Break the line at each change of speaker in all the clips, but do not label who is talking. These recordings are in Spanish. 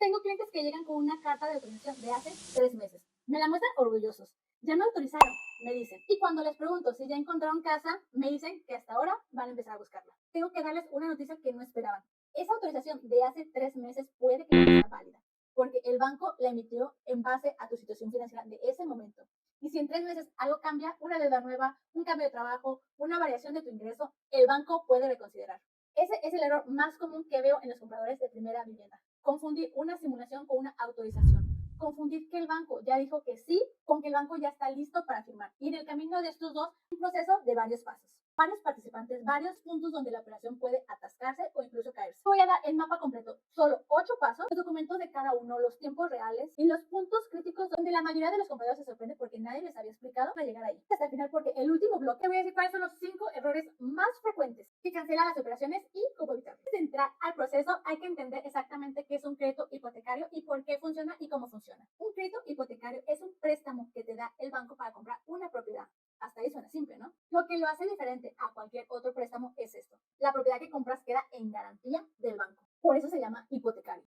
Tengo clientes que llegan con una carta de autorización de hace 3 meses. Me la muestran orgullosos. Ya me autorizaron, me dicen. Y cuando les pregunto si ya encontraron casa, me dicen que hasta ahora van a empezar a buscarla. Tengo que darles una noticia que no esperaban. Esa autorización de hace 3 meses puede que no sea válida, porque el banco la emitió en base a tu situación financiera de ese momento. Y si en 3 meses algo cambia, una deuda nueva, un cambio de trabajo, una variación de tu ingreso, el banco puede reconsiderar. Ese es el error más común que veo en los compradores de primera vivienda. Confundir una simulación con una autorización. Confundir que el banco ya dijo que sí con que el banco ya está listo para firmar. Y en el camino de estos dos, un proceso de varios pasos. Varios participantes, varios puntos donde la operación puede atascarse o incluso caerse. Voy a dar el mapa completo, solo 8 pasos, los documentos de cada uno, los tiempos reales y los puntos críticos donde la mayoría de los compradores se sorprende porque nadie les había explicado para llegar ahí. Hasta el final, porque el último bloque te voy a decir cuáles son los 5 errores más frecuentes que cancelan las operaciones y cómo evitarlos. Antes de entrar al proceso, hay que entender exactamente qué es un crédito hipotecario y por qué funciona y cómo funciona. Un crédito hipotecario es un préstamo que te da el banco para comprar una propiedad. Hasta ahí suena simple, ¿no? Lo que lo hace diferente a cualquier otro préstamo es esto. La propiedad que compras queda en garantía del banco. Por eso se llama hipotecario.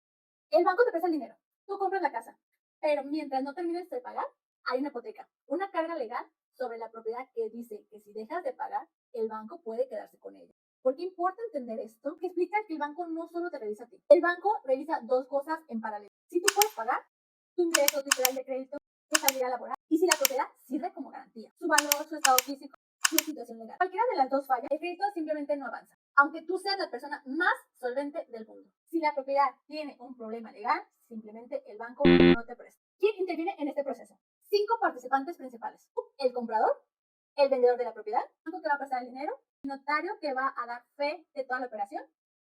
El banco te presta el dinero. Tú compras la casa. Pero mientras no termines de pagar, hay una hipoteca. Una carga legal sobre la propiedad que dice que si dejas de pagar, el banco puede quedarse con ella. ¿Por qué importa entender esto? Que explica que el banco no solo te revisa a ti. El banco revisa dos cosas en paralelo. Si tú puedes pagar, tu ingreso, tu historial de crédito, tu estabilidad laboral y si la propiedad sirve como garantía. Su valor, su estado físico, su situación legal. Cualquiera de las dos fallas, el crédito simplemente no avanza. Aunque tú seas la persona más solvente del mundo. Si la propiedad tiene un problema legal, simplemente el banco no te presta. ¿Quién interviene en este proceso? 5 participantes principales. El comprador, el vendedor de la propiedad, el banco que va a prestar el dinero, el notario que va a dar fe de toda la operación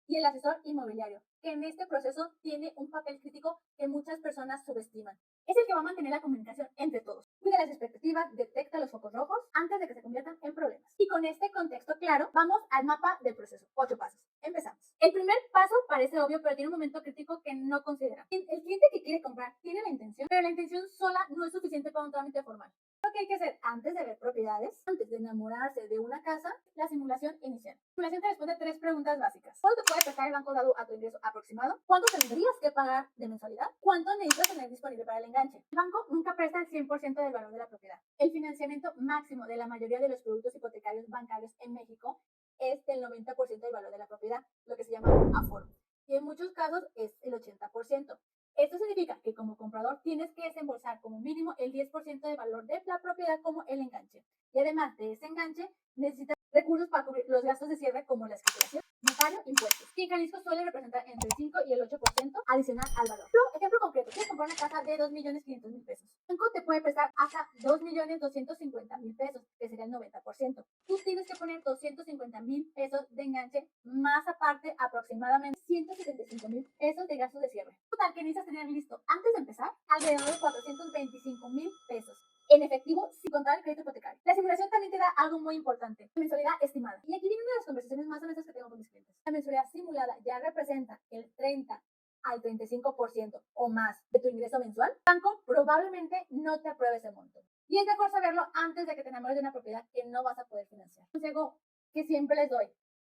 y el asesor inmobiliario, que en este proceso tiene un papel crítico que muchas personas subestiman. Es el que va a mantener la comunicación entre todos. Cuida las expectativas, detecta los focos rojos antes de que se conviertan en problemas. Y con este contexto claro, vamos al mapa del proceso. 8 pasos. Empezamos. El primer paso parece obvio, pero tiene un momento crítico que no considera. El cliente que quiere comprar tiene la intención, pero la intención sola no es suficiente para un trámite formal. Lo que hay que hacer antes de ver propiedades, antes de enamorarse de una casa, la simulación inicial. La simulación te responde 3 preguntas básicas. ¿Cuánto te puede prestar el banco dado a tu ingreso aproximado? ¿Cuánto tendrías que pagar de mensualidad? ¿Cuánto necesitas tener disponible para el enganche? El banco nunca presta el 100% del valor de la propiedad. El financiamiento máximo de la mayoría de los productos hipotecarios bancarios en México es del 90% del valor de la propiedad, lo que se llama aforo. Y en muchos casos es el 80%. Esto significa que como comprador tienes que desembolsar como mínimo el 10% del valor de la propiedad como el enganche. Y además de ese enganche, necesitas recursos para cubrir los gastos de cierre como la escrituración, notario, impuestos. Que en Jalisco suele representar entre el 5 y el 8% adicional al valor. Ejemplo concreto, quieres comprar una casa de 2.500.000 pesos. El banco te puede prestar hasta 2.250.000 pesos, que sería el 90%. Tú tienes que poner 250.000 pesos de enganche, más aparte aproximadamente 175.000 pesos de gastos de cierre. Total que necesitas tener listo antes de empezar alrededor de 425.000 pesos en efectivo sin contar el crédito hipotecario. La simulación también te da algo muy importante, la mensualidad estimada. Y aquí viene una de las conversaciones más honestas que tengo con mis clientes. La mensualidad simulada ya representa el 30 al 35% o más de tu ingreso mensual. El banco probablemente no te apruebe ese monto. Y es mejor saberlo antes de que te enamores de una propiedad que no vas a poder financiar. Consejo que siempre les doy: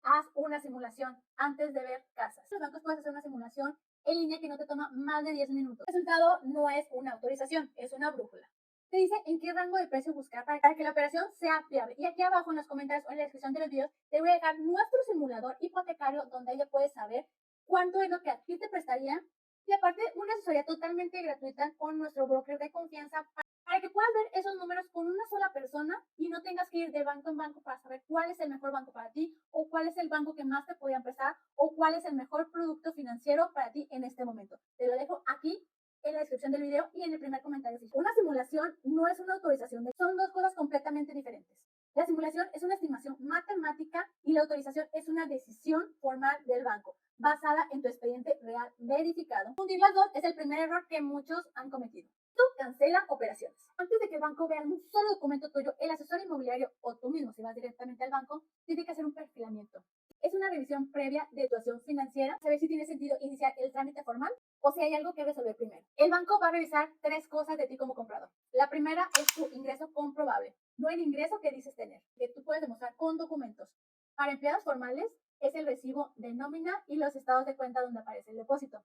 haz una simulación antes de ver casas. Los bancos pueden hacer una simulación en línea que no te toma más de 10 minutos. El resultado no es una autorización, es una brújula. Te dice en qué rango de precio buscar para que la operación sea viable. Y aquí abajo en los comentarios o en la descripción de los videos te voy a dejar nuestro simulador hipotecario donde ella puede saber cuánto es lo que a ti te prestaría y aparte una asesoría totalmente gratuita con nuestro broker de confianza para que puedas ver esos números con una sola persona y no tengas que ir de banco en banco para saber cuál es el mejor banco para ti o cuál es el banco que más te podrían prestar o cuál es el mejor producto financiero para ti en este momento. Te lo dejo aquí en la descripción del video y en el primer comentario. Una simulación no es una autorización, son dos cosas completamente diferentes. La simulación es una estimación matemática y la autorización es una decisión formal del banco, basada en tu expediente real verificado. Confundir las dos es el primer error que muchos han cometido. Tú cancela operaciones. Antes de que el banco vea un solo documento tuyo, el asesor inmobiliario o tú mismo, si vas directamente al banco, tiene que hacer un perfilamiento. Es una revisión previa de situación financiera, saber si tiene sentido iniciar el trámite formal o si hay algo que resolver primero. El banco va a revisar 3 cosas de ti como comprador. La primera es tu ingreso comprobable, no el ingreso que dices tener, que tú puedes demostrar con documentos. Para empleados formales es el recibo de nómina y los estados de cuenta donde aparece el depósito.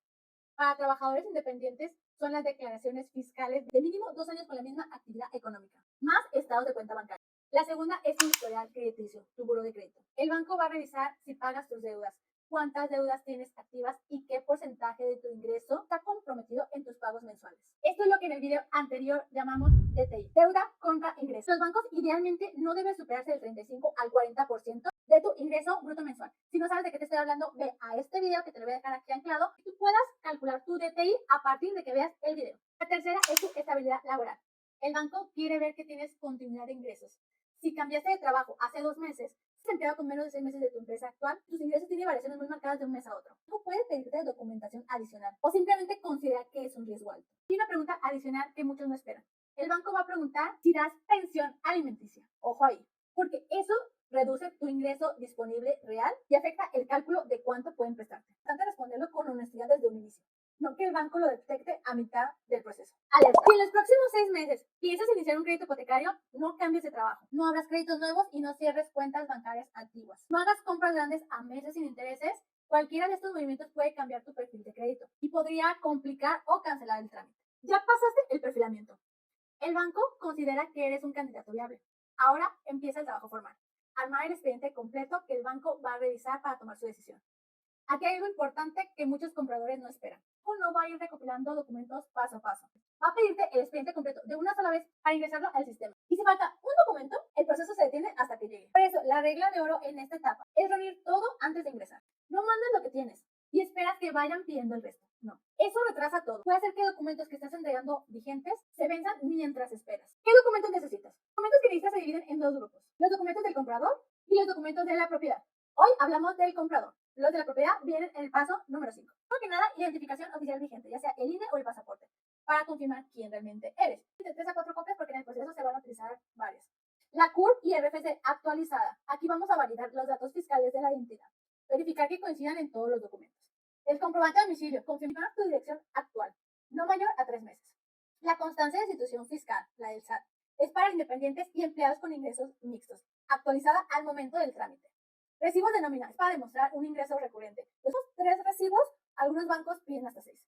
Para trabajadores independientes son las declaraciones fiscales de mínimo 2 años con la misma actividad económica, más estados de cuenta bancaria. La segunda es tu historial crediticio, tu buro de crédito. El banco va a revisar si pagas tus deudas, cuántas deudas tienes activas y qué porcentaje de tu ingreso está comprometido en tus pagos mensuales. Esto es lo que en el video anterior llamamos DTI, deuda contra ingreso. Los bancos idealmente no deben superarse del 35 al 40% de tu ingreso bruto mensual. Si no sabes de qué te estoy hablando, ve a este video que te lo voy a dejar aquí anclado y tú puedas calcular tu DTI a partir de que veas el video. La tercera es tu estabilidad laboral. El banco quiere ver que tienes continuidad de ingresos. Si cambiaste de trabajo hace 2 meses, si has empleado con menos de 6 meses de tu empresa actual, tus ingresos tienen variaciones muy marcadas de un mes a otro. No puede pedirte documentación adicional o simplemente considerar que es un riesgo alto. Y una pregunta adicional que muchos no esperan. El banco va a preguntar si das pensión alimenticia. Ojo ahí, porque eso reduce tu ingreso disponible real y afecta el cálculo de cuánto pueden prestarte. Es importante responderlo con honestidad desde un inicio, no que el banco lo detecte a mitad del proceso. Alerta. Si en los próximos 6 meses piensas iniciar un crédito hipotecario, no cambies de trabajo, no abras créditos nuevos y no cierres cuentas bancarias antiguas. No hagas compras grandes a meses sin intereses. Cualquiera de estos movimientos puede cambiar tu perfil de crédito y podría complicar o cancelar el trámite. Ya pasaste el perfilamiento. El banco considera que eres un candidato viable. Ahora empieza el trabajo formal. Armar el expediente completo que el banco va a revisar para tomar su decisión. Aquí hay algo importante que muchos compradores no esperan. O no va a ir recopilando documentos paso a paso. Va a pedirte el expediente completo de una sola vez para ingresarlo al sistema. Y si falta un documento, el proceso se detiene hasta que llegue. Por eso, la regla de oro en esta etapa es reunir todo antes de ingresar. No mandes lo que tienes y esperas que vayan pidiendo el resto. No, eso retrasa todo. Puede hacer que documentos que estás entregando vigentes se venzan mientras esperas. ¿Qué documentos necesitas? Los documentos que necesitas se dividen en 2 grupos. Los documentos del comprador y los documentos de la propiedad. Hoy hablamos del comprador. Los de la propiedad vienen en el paso número 5. Primero que nada, identificación oficial vigente, ya sea el INE o el pasaporte, para confirmar quién realmente eres. De 3 a 4 copias porque en el proceso se van a utilizar varias. La CURP y RFC actualizada. Aquí vamos a validar los datos fiscales de la identidad. Verificar que coincidan en todos los documentos. El comprobante de domicilio. Confirmar tu dirección actual, no mayor a 3 meses. La constancia de institución fiscal, la del SAT, es para independientes y empleados con ingresos mixtos, actualizada al momento del trámite. Recibos de nómina, es para demostrar un ingreso recurrente. Esos 3 recibos, algunos bancos piden hasta 6.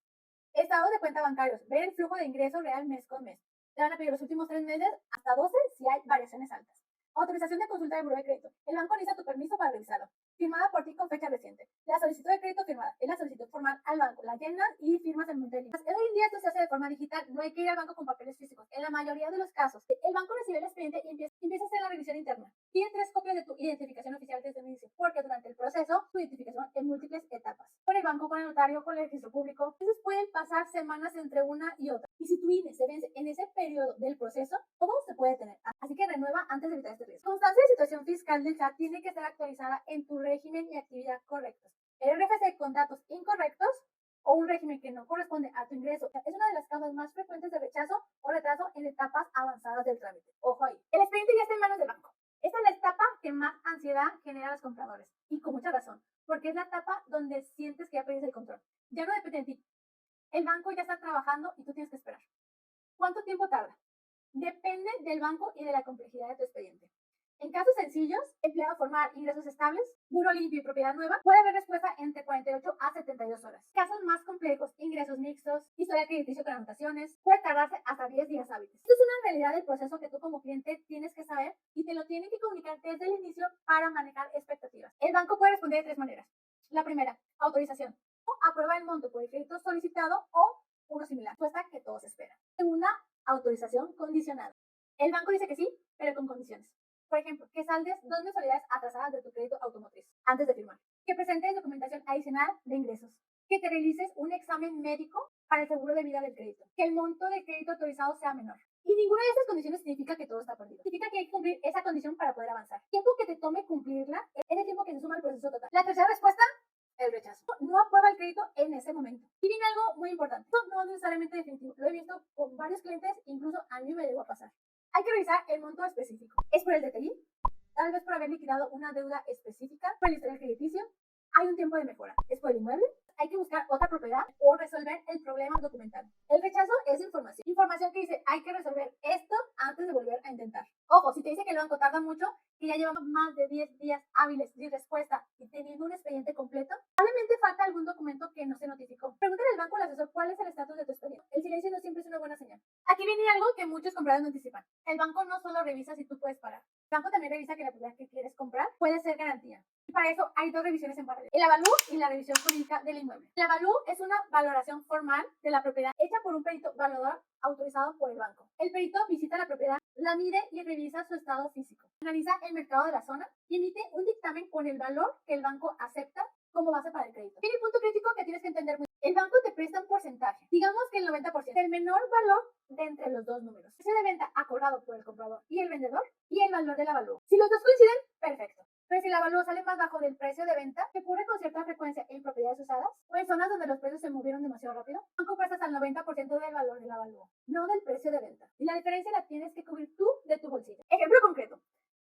Estados de cuenta bancarios, ver el flujo de ingreso real mes con mes. Te van a pedir los últimos 3 meses hasta 12 si hay variaciones altas. Autorización de consulta del buró de crédito. El banco necesita tu permiso para revisarlo. Firmada por ti con fecha reciente. La solicitud de crédito firmada es la solicitud formal al banco. La llenas y firmas en Montelí. Hoy en día esto se hace de forma digital. No hay que ir al banco con papeles físicos. En la mayoría de los casos, el banco recibe el expediente y empieza a hacer la revisión interna. Tiene 3 copias de tu identificación oficial desde el inicio, porque durante el proceso tu identificación en múltiples etapas. Con el banco, con el notario, con el registro público. Entonces pueden pasar semanas entre una y otra. Y si tu INE se vence en ese periodo del proceso, todo se puede tener. Así que renueva antes de evitar este riesgo. Constancia de situación fiscal del SAT tiene que estar actualizada en tu régimen y actividad correctos. El RFC con datos incorrectos o un régimen que no corresponde a tu ingreso es una de las causas más frecuentes de rechazo o retraso en etapas avanzadas del trámite. Ojo ahí. El expediente ya está en manos del banco. Esta es la etapa que más ansiedad genera a los compradores. Y con mucha razón, porque es la etapa donde sientes que ya pierdes el control. Ya no depende de ti. El banco ya está trabajando y tú tienes que esperar. ¿Cuánto tiempo tarda? Depende del banco y de la complejidad de tu expediente. En casos sencillos, empleado formal, ingresos estables, buro limpio y propiedad nueva, puede haber respuesta entre 48 a 72 horas. Casos más complejos, ingresos mixtos, historia crediticio con anotaciones, puede tardarse hasta 10 días hábiles. Esto es una realidad del proceso que tú como cliente tienes que saber y te lo tienen que comunicar desde el inicio para manejar expectativas. El banco puede responder de 3 maneras. La primera, autorización. O aprueba el monto por el crédito solicitado o uno similar, respuesta que todos esperan. Segunda, autorización condicionada. El banco dice que sí, pero con condiciones. Por ejemplo, que saldes 2 mensualidades atrasadas de tu crédito automotriz antes de firmar. Que presentes documentación adicional de ingresos. Que te realices un examen médico para el seguro de vida del crédito. Que el monto de crédito autorizado sea menor. Y ninguna de estas condiciones significa que todo está perdido. Significa que hay que cumplir esa condición para poder avanzar. El tiempo que te tome cumplirla es el tiempo que se suma al proceso total. La tercera respuesta, el rechazo. No aprueba el crédito en ese momento. Y viene algo muy importante. Esto no es necesariamente definitivo. Lo he visto con varios clientes, incluso a mí me llegó a pasar. Hay que revisar el monto específico. ¿Es por el DTI? Tal vez por haber liquidado una deuda específica, por el historial crediticio. Hay un tiempo de mejora. ¿Es por el inmueble? Hay que buscar otra propiedad o resolver el problema documental. El rechazo es información. Información que dice, hay que resolver esto antes de volver a intentar. Ojo, si te dice que el banco tarda mucho, que ya llevamos más de 10 días hábiles sin respuesta y teniendo un expediente completo, probablemente falta algún documento que no se notificó. Pregúntale al banco al asesor el estatus de tu expediente. El silencio no siempre es una buena señal. Aquí viene algo que muchos compradores no anticipan. El banco no solo revisa si tú puedes pagar. El banco también revisa que la propiedad que quieres comprar puede ser garantía. Y para eso hay dos revisiones en paralelo: el avalúo y la revisión jurídica del inmueble. El avalúo es una valoración formal de la propiedad hecha por un perito evaluador autorizado por el banco. El perito visita la propiedad, la mide y revisa su estado físico. Analiza el mercado de la zona y emite un dictamen con el valor que el banco acepta como base para el crédito. Tiene un punto crítico que tienes que entender muy bien. El banco te presta un porcentaje, digamos que el 90%, el menor valor de entre los dos números. Precio de venta acordado por el comprador y el vendedor y el valor del avalúo. Si los dos coinciden, perfecto. Pero si el avalúo sale más bajo del precio de venta, que ocurre con cierta frecuencia en propiedades usadas o en zonas donde los precios se movieron demasiado rápido, el banco presta hasta el 90% del valor del avalúo, no del precio de venta. Y la diferencia la tienes que cubrir tú de tu bolsillo. Ejemplo concreto.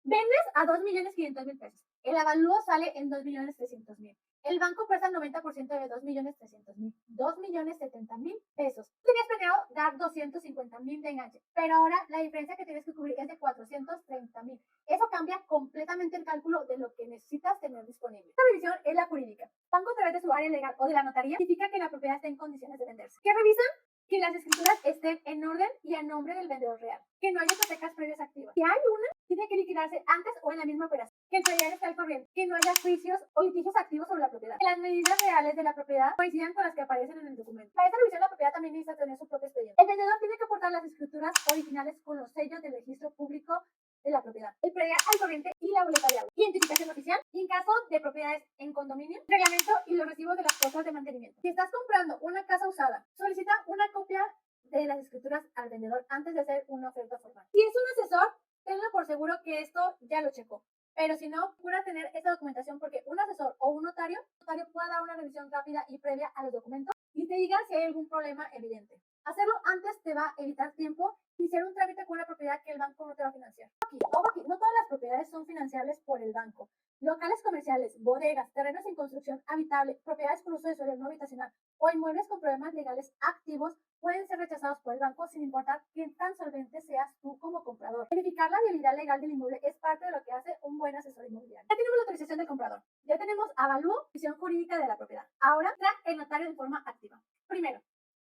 Vendes a 2.500.000 pesos. El avalúo sale en 2.300.000. El banco presta el 90% de 2.300.000. 2.070.000 pesos. Tú tenías planeado dar 250.000 de enganche, pero ahora la diferencia que tienes que cubrir es de 430.000. Eso cambia completamente el cálculo de lo que necesitas tener disponible. Esta revisión es la jurídica. El banco, a través de su área legal o de la notaría, verifica que la propiedad esté en condiciones de venderse. ¿Qué revisan? Que las escrituras estén en orden y a nombre del vendedor real. Que no haya hipotecas previas activas. Si hay una, tiene que liquidarse antes o en la misma operación. Que el predial esté al corriente. Que no haya juicios o litigios activos sobre la propiedad. Que las medidas reales de la propiedad coincidan con las que aparecen en el documento. Para esta revisión, la propiedad también necesita tener su propio expediente. El vendedor tiene que aportar las escrituras originales con los sellos del registro público de la propiedad, el predial al corriente y la boleta de agua, identificación oficial, y en caso de propiedades en condominio, reglamento y los recibos de las cosas de mantenimiento. Si estás comprando una casa usada, solicita una copia de las escrituras al vendedor antes de hacer una oferta formal. Si es un asesor, tenlo por seguro que esto ya lo checó. Pero si no, procura tener esta documentación, porque un asesor o un notario puede dar una revisión rápida y previa a los documentos y te diga si hay algún problema evidente. Hacerlo antes te va a evitar tiempo y iniciar un trámite con una propiedad que el banco no te va a financiar. Ojo aquí, no todas las propiedades son financiables por el banco. Locales comerciales, bodegas, terrenos en construcción habitable, propiedades con uso de suelo no habitacional o inmuebles con problemas legales activos pueden ser rechazados por el banco sin importar qué tan solvente seas tú como comprador. Verificar la viabilidad legal del inmueble es parte de lo que hace un buen asesor inmobiliario. Ya tenemos la autorización del comprador, ya tenemos avalúo, visión jurídica de la propiedad. Ahora, entra el notario de forma activa. Primero,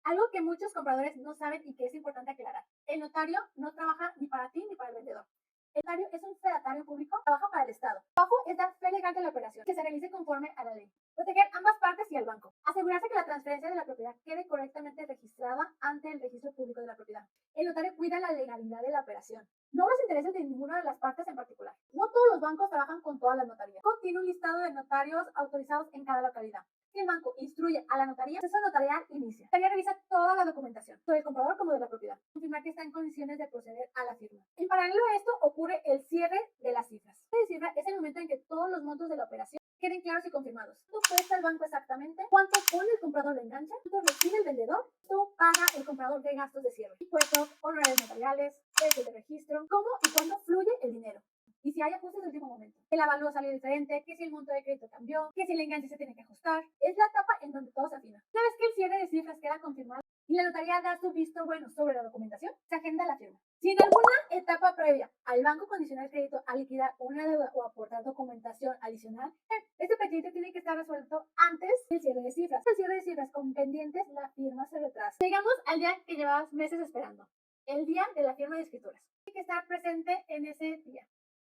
algo que muchos compradores no saben y que es importante aclarar: el notario no trabaja ni para ti ni para el vendedor. El notario es un fedatario público, trabaja para el Estado. Su trabajo es dar fe legal de la operación, que se realice conforme a la ley. Proteger ambas partes y al banco. Asegurarse que la transferencia de la propiedad quede correctamente registrada ante el registro público de la propiedad. El notario cuida la legalidad de la operación, no los intereses de ninguna de las partes en particular. No todos los bancos trabajan con todas las notarías. El banco tiene un listado de notarios autorizados en cada localidad. Si el banco instruye a la notaría, el proceso notarial inicia. La notaría revisa toda la documentación, tanto del comprador como de la propiedad, confirmar que está en condiciones de proceder a la firma. En paralelo a esto ocurre el cierre de las cifras. El cierre es el momento en que todos los montos de la operación queden claros y confirmados. ¿Cuánto cuesta el banco exactamente? ¿Cuánto pone el comprador de enganche? ¿Cuánto recibe el vendedor? ¿Cuánto paga el comprador de gastos de cierre? Impuestos, honorarios notariales, derechos de registro, cómo y cuándo fluye el dinero. Y si hay ajustes de último momento, que el avalúo salió diferente, que si el monto de crédito cambió, que si el enganche se tiene que ajustar. Es la etapa en donde todo se afina. Una vez que el cierre de cifras queda confirmado y la notaría da su visto bueno sobre la documentación, se agenda la firma. Si en alguna etapa previa al banco condiciona el crédito a liquidar una deuda o aportar documentación adicional, este pendiente tiene que estar resuelto antes del cierre de cifras. Si el cierre de cifras con pendientes, la firma se retrasa. Llegamos al día que llevabas meses esperando, el día de la firma de escrituras. Tiene que estar presente en ese día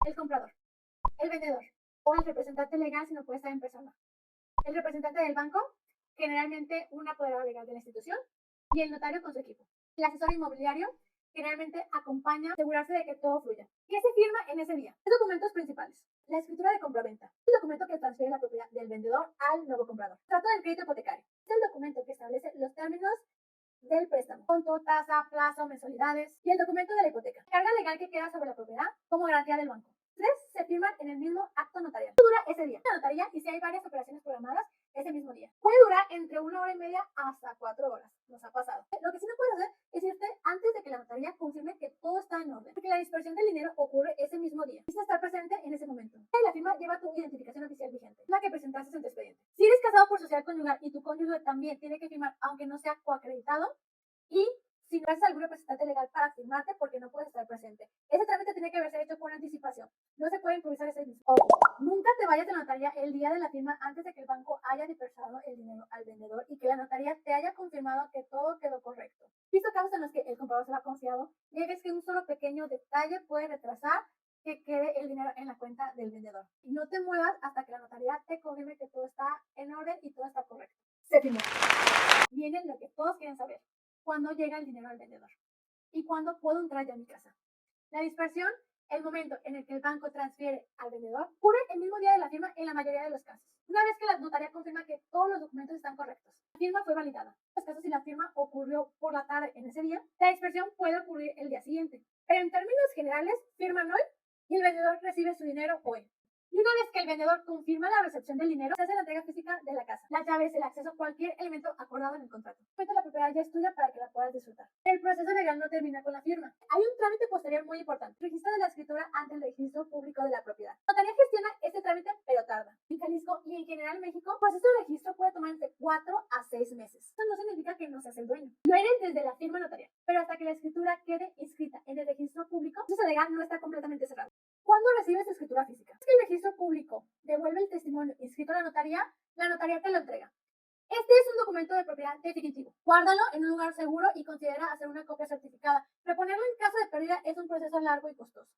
el comprador, el vendedor o el representante legal si no puede estar en persona, el representante del banco, generalmente un apoderado legal de la institución, y el notario con su equipo. El asesor inmobiliario generalmente acompaña a asegurarse de que todo fluya. ¿Qué se firma en ese día? Los documentos principales: la escritura de compraventa, el documento que transfiere la propiedad del vendedor al nuevo comprador. Trato del crédito hipotecario, es el documento que establece los términos del préstamo, monto, tasa, plazo, mensualidades, y el documento de la hipoteca, carga legal que queda sobre la propiedad como garantía del banco. 3 se firman en el mismo acto notarial. Dura ese día la notaría, y si hay varias operaciones programadas ese mismo día, puede durar entre 1 hora y media hasta 4 horas. Nos ha pasado. Lo que sí no puedes hacer es irte antes de que la notaría confirme que todo está en orden, porque la dispersión del dinero ocurre ese mismo día. Necesitas estar presente en ese momento. Y la firma lleva tu identificación oficial vigente, la que presentaste en tu expediente. Si eres casado por sociedad conyugal y tu cónyuge también tiene que firmar, aunque no sea coacreditado, y si no haces algún representante legal para firmarte porque no puedes estar presente. Ese trámite tiene que haberse hecho con anticipación. No se puede improvisar ese mismo. Ojo, nunca te vayas a la notaría el día de la firma antes de que el banco haya dispersado el dinero al vendedor y que la notaría te haya confirmado que todo quedó correcto. Visto casos en los que el comprador se va confiado y ves que un solo pequeño detalle puede retrasar que quede el dinero en la cuenta del vendedor. No te muevas hasta que la notaría te confirme que todo está en orden y todo está correcto. Séptimo, viene lo que todos quieren saber. ¿Cuándo llega el dinero al vendedor? ¿Y cuándo puedo entrar ya a mi casa? La dispersión, el momento en el que el banco transfiere al vendedor, ocurre el mismo día de la firma en la mayoría de los casos. Una vez que la notaría confirma que todos los documentos están correctos, la firma fue validada. En los casos, si la firma ocurrió por la tarde en ese día, la dispersión puede ocurrir el día siguiente. Pero en términos generales, firman hoy y el vendedor recibe su dinero hoy. Y una vez que el vendedor confirma la recepción del dinero, se hace la entrega física de la casa. Las llaves, el acceso a cualquier elemento acordado en el contrato. La propiedad ya es tuya para que la puedas disfrutar. El proceso legal no termina con la firma. Hay un trámite posterior muy importante. Registro de la escritura ante el registro público de la propiedad. La notaría gestiona este trámite, pero tarda. En Jalisco y en general en México, el proceso de registro puede tomar entre 4 a 6 meses. Esto no significa que no seas el dueño. Lo eres desde la firma notarial. Pero hasta que la escritura quede inscrita en el registro público, el proceso legal no está completamente cerrado. ¿Cuándo recibes escritura física? Es que el registro público devuelve el testimonio inscrito a la notaría te lo entrega. Este es un documento de propiedad definitivo. Guárdalo en un lugar seguro y considera hacer una copia certificada. Reponerlo en caso de pérdida es un proceso largo y costoso.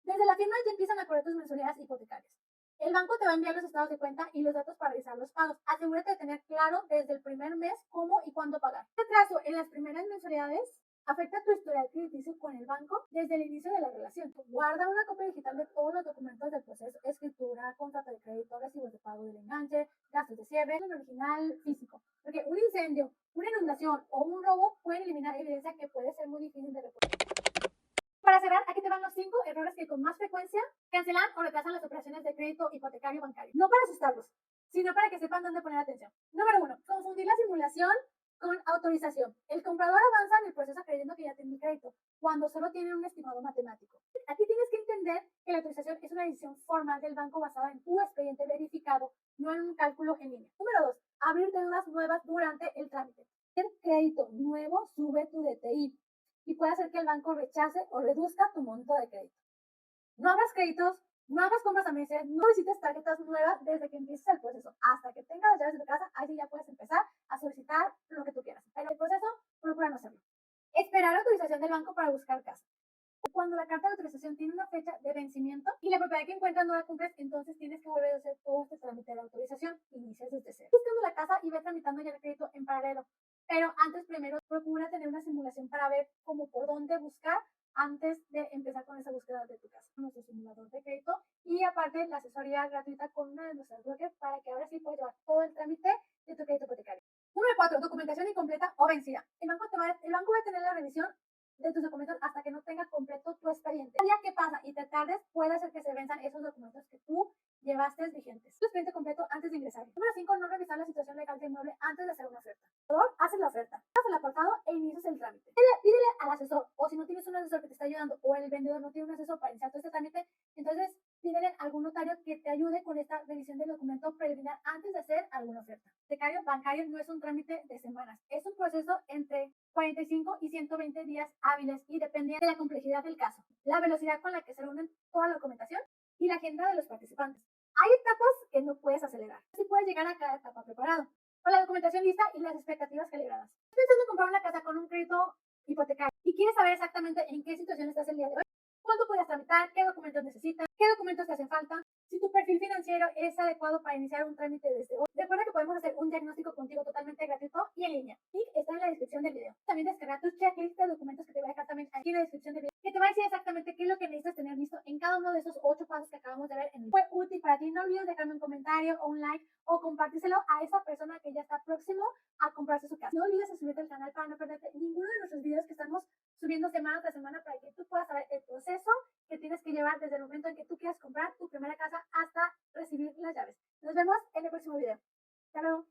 Desde la firma ya empiezan a correr tus mensualidades hipotecarias. El banco te va a enviar los estados de cuenta y los datos para realizar los pagos. Asegúrate de tener claro desde el primer mes cómo y cuándo pagar. El retraso en las primeras mensualidades afecta tu historial crediticio con el banco desde el inicio de la relación. Guarda una copia digital de todos los documentos del proceso, escritura, contrato de crédito, recibos de pago del enganche, gastos de cierre, el original físico. Porque un incendio, una inundación o un robo pueden eliminar evidencia que puede ser muy difícil de reportar. Para cerrar, aquí te van los 5 errores que con más frecuencia cancelan o retrasan las operaciones de crédito hipotecario bancario. No para asustarlos, sino para que sepan dónde poner atención. Número 1. Confundir la simulación con autorización. El comprador avanza en el proceso creyendo que ya tiene el crédito, cuando solo tiene un estimado matemático. Aquí tienes que entender que la autorización es una decisión formal del banco basada en tu expediente verificado, no en un cálculo en línea. Número 2. Abrir deudas nuevas durante el trámite. El crédito nuevo sube tu DTI y puede hacer que el banco rechace o reduzca tu monto de crédito. No abras créditos, no hagas compras a meses, no solicites tarjetas nuevas desde que empieces el proceso. Hasta que tengas las llaves de tu casa, ahí ya puedes empezar a solicitar lo que tú quieras. Pero el proceso, procura no hacerlo. Esperar autorización del banco para buscar casa. Cuando la carta de autorización tiene una fecha de vencimiento y la propiedad que encuentras no la cumples, entonces tienes que volver a hacer todo este trámite de autorización. Inicias desde cero. Buscando la casa y ve tramitando ya el crédito en paralelo. Pero antes, primero, procura tener una simulación para ver cómo por dónde buscar antes de empezar con esa búsqueda de tu casa. Nuestro simulador de crédito y aparte la asesoría gratuita con una de nuestras brokers para que ahora sí puedas llevar todo el trámite de tu crédito hipotecario. Número 4. Documentación incompleta o vencida. El banco va a tener la revisión de tus documentos hasta que no tenga completo tu expediente. El día que pasa y te tardes, puede hacer que se venzan esos documentos que tú llevaste vigentes. Tu expediente completo antes de ingresar. Número 5. No revisar la situación legal del inmueble antes de hacer una oferta. Haces la oferta, haces el apartado e inicias el trámite. Pídele al asesor, o si no tienes un asesor que te está ayudando, o el vendedor no tiene un asesor para iniciar todo este trámite, entonces pídele a algún notario que te ayude con esta revisión del documento preliminar antes de hacer alguna oferta. El hipotecario bancario no es un trámite de semanas, es un proceso entre 45 y 120 días hábiles y dependiendo de la complejidad del caso, la velocidad con la que se reúnen toda la documentación y la agenda de los participantes. Hay etapas que no puedes acelerar, sí puedes llegar a cada etapa preparado, con la documentación lista y las expectativas calibradas. ¿Estás pensando en comprar una casa con un crédito hipotecario y quieres saber exactamente en qué situación estás el día de hoy? ¿Cuándo puedes tramitar? ¿Qué documentos necesitas? ¿Qué documentos te hacen falta? Si tu perfil financiero es adecuado para iniciar un trámite desde hoy, recuerda que podemos hacer un diagnóstico contigo totalmente gratuito y en línea. El link está en la descripción del video. También descargar tu checklist de documentos que te voy a dejar también aquí en la descripción del video, que te va a decir exactamente qué es lo que necesitas tener listo en cada uno de esos 8 pasos que acabamos de ver. ¿Fue útil para ti? No olvides dejarme un comentario o un like o compartírselo a esa persona que ya está próximo a comprarse su casa. No olvides suscribirte al canal para no perderte ninguno de nuestros videos que estamos subiendo semana tras semana para que tú puedas saber el proceso que tienes que llevar desde el momento en que tú quieras comprar tu primera casa hasta recibir las llaves. Nos vemos en el próximo video. Hasta luego.